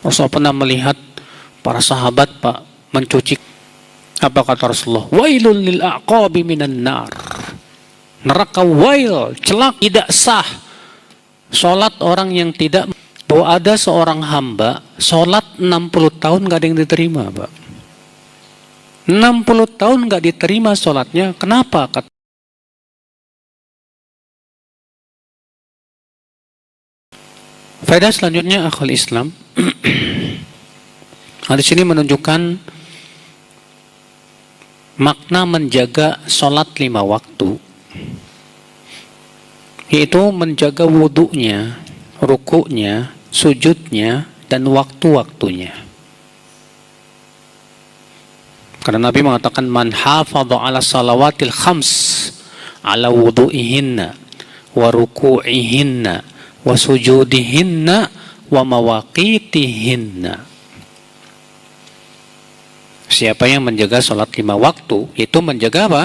Rasulullah pernah melihat para sahabat Pak mencuci. Apa kata Rasulullah? Wailul lil aqabi minan nar. Neraka wail, celak, tidak sah sholat orang yang tidak. Bahwa ada seorang hamba sholat 60 tahun gak ada yang diterima Pak. 60 tahun gak diterima sholatnya. Kenapa? Faedah selanjutnya akhul Islam. Hadis ini menunjukkan makna menjaga sholat 5 waktu, yaitu menjaga wudhunya, rukuknya, sujudnya, dan waktu-waktunya. Karena Nabi mengatakan man hafadha ala salawatil khams ala wudhu'ihinna wa ruku'ihinna wa sujudihinna wa mawaqitihinna. Siapa yang menjaga sholat 5 waktu, itu menjaga apa?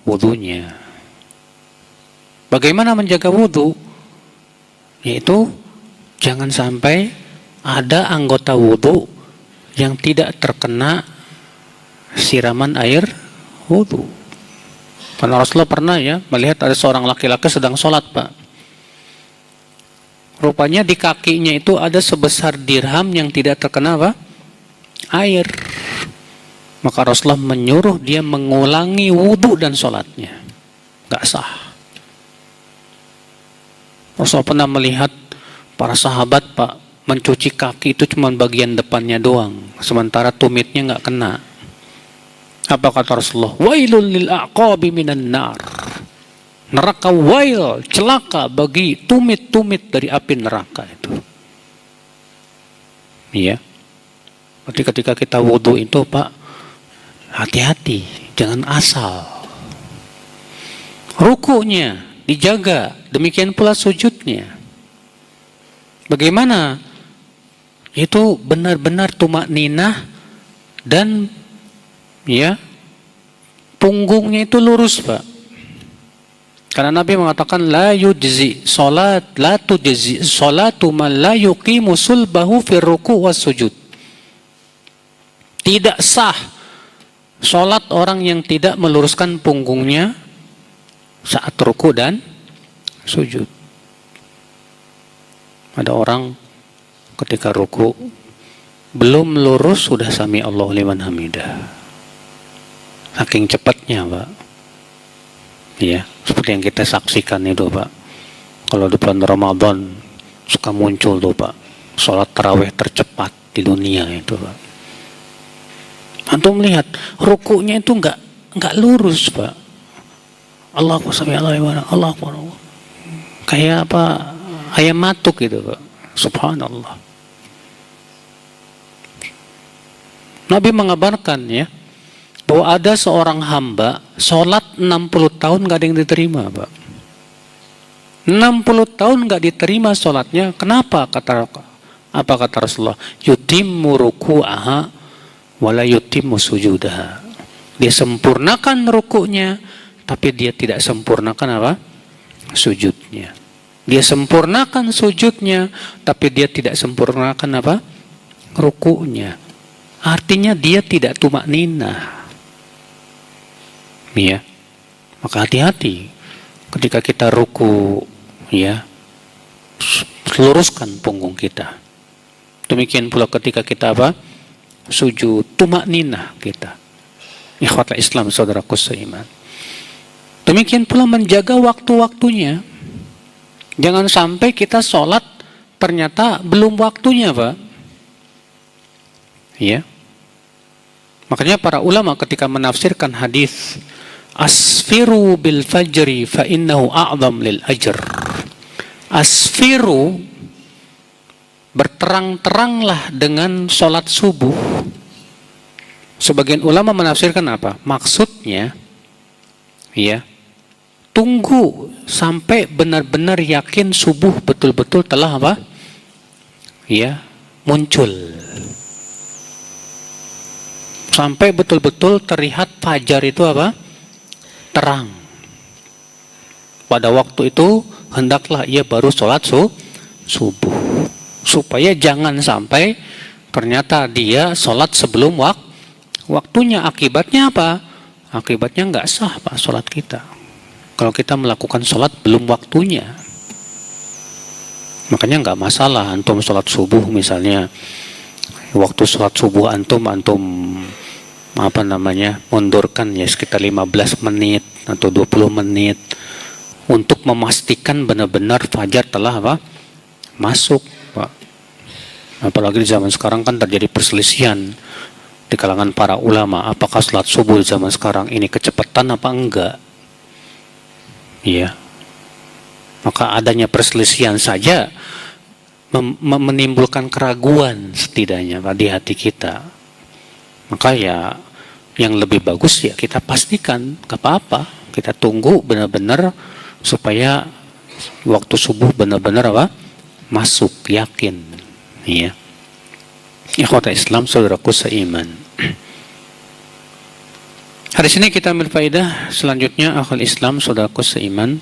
Wudhunya. Bagaimana menjaga wudhu? Yaitu jangan sampai ada anggota wudhu yang tidak terkena siraman air wudhu. Karena Rasulullah pernah ya melihat ada seorang laki-laki sedang sholat Pak. Rupanya di kakinya itu ada sebesar dirham yang tidak terkena apa? Air. Maka Rasulullah menyuruh dia mengulangi wudhu dan sholatnya. Gak sah. Rasulullah pernah melihat para sahabat Pak mencuci kaki itu cuma bagian depannya doang, sementara tumitnya gak kena. Apa kata Rasulullah? Wailul lil aqabi minan nar. Neraka wail, celaka bagi tumit-tumit dari api neraka itu. Iya. Berarti ketika kita wudhu itu Pak, hati-hati, jangan asal. Rukuknya dijaga, demikian pula sujudnya. Bagaimana? Itu benar-benar tumakninah dan ya punggungnya itu lurus Pak. Karena Nabi mengatakan la yujzi salat la tujzi salatu man la yuqimu sulbahu fi ruku' was sujud. Tidak sah sholat orang yang tidak meluruskan punggungnya saat ruku dan sujud. Ada orang ketika ruku belum lurus sudah sami Allahu liman hamidah. Saking cepatnya Pak. Iya, seperti yang kita saksikan itu Pak. Kalau di bulan Ramadan suka muncul tuh Pak, sholat tarawih tercepat di dunia itu Pak. Antum melihat rukuknya itu enggak lurus Pak. Allahu Akbar, Allahu Akbar. Kayak apa? Ayam matuk gitu Pak. Subhanallah. Nabi mengabarkan ya bahwa ada seorang hamba sholat 60 tahun gak ada yang diterima Pak. 60 tahun gak diterima sholatnya. Kenapa? Apa kata Rasulullah? Yutimmu ruku'aha wala yutimmu sujudaha. Dia sempurnakan rukuknya, tapi dia tidak sempurnakan apa? Sujudnya. Dia sempurnakan sujudnya, tapi dia tidak sempurnakan apa? Rukuknya. Artinya dia tidak tumakninah. Ya, maka hati-hati ketika kita ruku, ya, luruskan punggung kita. Demikian pula ketika kita apa? Sujud, tumakninah kita. Ikhwatul Islam, saudaraku seiman. Demikian pula menjaga waktu-waktunya. Jangan sampai kita sholat ternyata belum waktunya Pak. Ya. Makanya para ulama ketika menafsirkan hadis asfiru bil fajri fa innahu a'zam lil ajr. Asfiru, berterang-teranglah dengan sholat subuh. Sebagian ulama menafsirkan apa? Maksudnya ya, tunggu sampai benar-benar yakin subuh betul-betul telah apa? Ya, muncul. Sampai betul-betul terlihat fajar itu apa? Terang. Pada waktu itu hendaklah ia baru sholat subuh. supaya jangan sampai ternyata dia sholat sebelum waktunya. Akibatnya apa? Akibatnya nggak sah Pak sholat kita kalau kita melakukan sholat belum waktunya. Makanya nggak masalah antum sholat subuh misalnya, waktu sholat subuh antum mundurkan ya sekitar 15 menit atau 20 menit untuk memastikan benar-benar fajar telah masuk Pak. Apalagi di zaman sekarang kan terjadi perselisihan di kalangan para ulama, apakah sholat subuh di zaman sekarang ini kecepatan apa enggak. Iya. Maka adanya perselisihan saja menimbulkan keraguan setidaknya di hati kita. Maka ya yang lebih bagus ya kita pastikan, gak apa-apa, kita tunggu benar-benar supaya waktu subuh benar-benar masuk, yakin. Iya. Ikhwata Islam, saudaraku seiman. Hadis ini kita ambil faedah selanjutnya, akhul Islam, saudaraku seiman.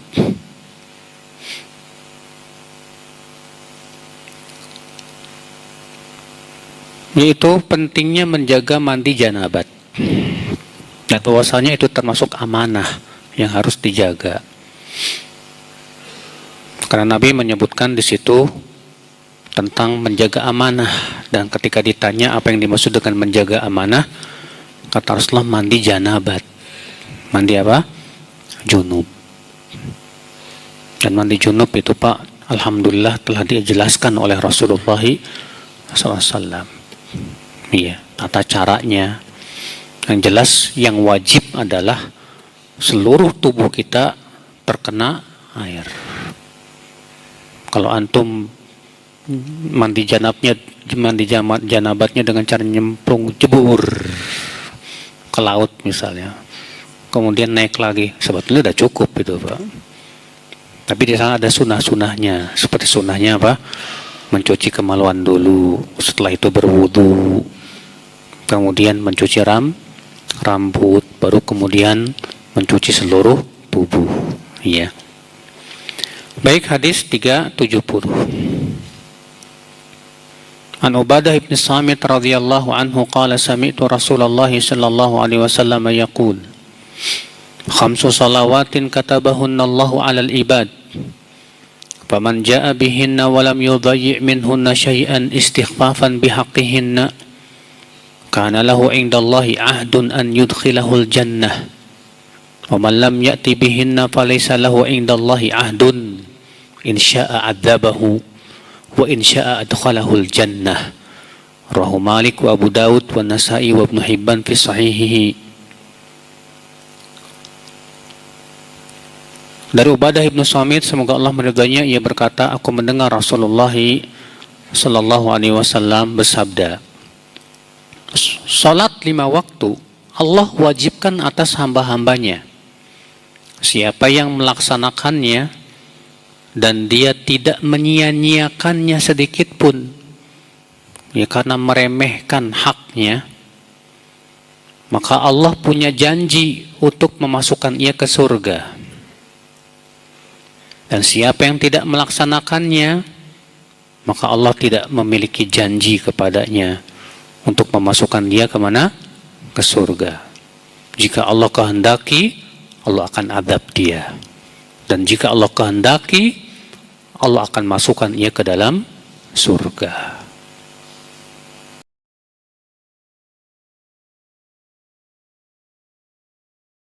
Yaitu pentingnya menjaga mandi janabat. Dan bahwasanya itu termasuk amanah yang harus dijaga. Karena Nabi menyebutkan di situ tentang menjaga amanah, dan ketika ditanya apa yang dimaksud dengan menjaga amanah, kata Rasulullah mandi janabat. Mandi apa? Junub. Dan mandi junub itu Pak, alhamdulillah telah dijelaskan oleh Rasulullah SAW. Iya, tata caranya. Yang jelas yang wajib adalah seluruh tubuh kita terkena air. Kalau antum mandi janabatnya dengan cara nyemplung jebur ke laut misalnya, kemudian naik lagi, sebetulnya udah cukup itu Pak. Tapi di sana ada sunah-sunahnya, seperti sunahnya apa? Mencuci kemaluan dulu, setelah itu berwudu, kemudian mencuci rambut, baru kemudian mencuci seluruh tubuh. Ya. Baik, hadis 370. An Ubadah ibn Samit radhiyallahu anhu qala sami'tu Rasulullah sallallahu alaihi wasallam yaqul khamsu salawatin katabahunna Allahu 'alal ibad faman jaa'a bihinna wa lam yudayyi' minhunna syai'an istighfafan bihaqqihinna kana lahu 'indallahi 'ahdun an yudkhilahul jannah wa man lam ya'ti bihinna falaysa lahu 'indallahi 'ahdun in syaa'a 'adzabahu wa in syaa'a adkhalahul jannah. Rawahu Malik wa Abu Daud wa Nasa'i wa Ibnu Hibban fi sahihihi. Dari Ubadah ibnu Samit, semoga Allah meridainya, ia berkata, aku mendengar Rasulullah sallallahu alaihi wasallam bersabda, salat 5 waktu Allah wajibkan atas hamba-hambanya. Siapa yang melaksanakannya dan dia tidak menyia-nyiakannya sedikit pun, ya karena meremehkan haknya, maka Allah punya janji untuk memasukkan ia ke surga. Dan siapa yang tidak melaksanakannya, maka Allah tidak memiliki janji kepadanya untuk memasukkan dia kemana? Ke surga. Jika Allah kehendaki, Allah akan azab dia. Dan jika Allah kehendaki, Allah akan masukkan ia ke dalam surga.